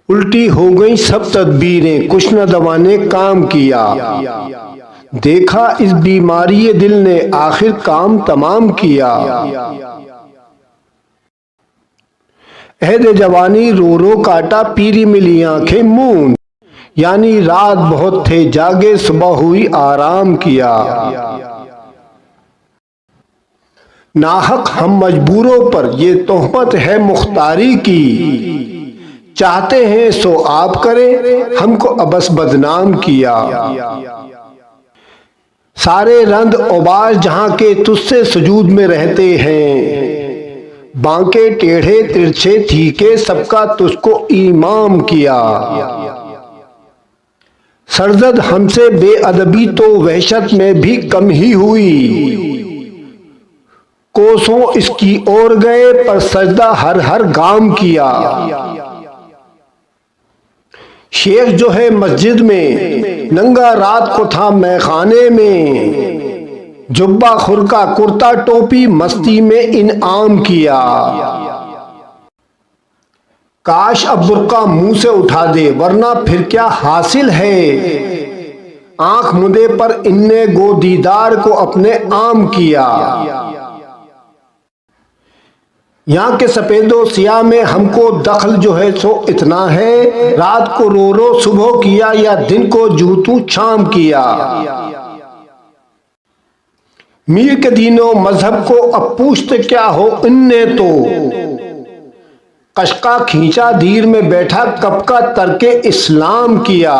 उल्टी हो गई सब तदबीरें, कुछ न दवा ने काम किया। देखा इस बीमारी दिल ने आखिर काम तमाम किया। अहद जवानी रो रो काटा, पीरी मिली आंखें मूंद, यानी रात बहुत थे जागे, सुबह हुई आराम किया। नाहक हम मजबूरों पर ये तोहमत है मुख्तारी की, चाहते हैं सो आप करें, हमको अबस बदनाम किया। सारे रंद उबाज जहां के तुझसे सुजूद में रहते हैं, बांके टेढ़े तिरछे ठीके सबका तुझको इमाम किया। सरजद हमसे बेअदबी तो वहशत में भी कम ही हुई, कोसों इसकी ओर गए पर सजदा हर हर गाम किया। शेख जो है मस्जिद में, नंगा रात को था मैखाने में, जुब्बा खुरका कुर्ता टोपी मस्ती में इनाम किया। काश अब बुर्का मुंह से उठा दे, वरना फिर क्या हासिल है। आंख मुदे पर इनने गो दीदार को अपने आम किया। यहाँ के सफेदो सिया में हमको दखल जो है सो इतना है, रात को रो रो सुबह किया या दिन को जूतू शाम किया। मीर के दीनों मजहब को अब पूछते क्या हो इनने तो, कशका खींचा दीर में बैठा कब का तर्के इस्लाम किया।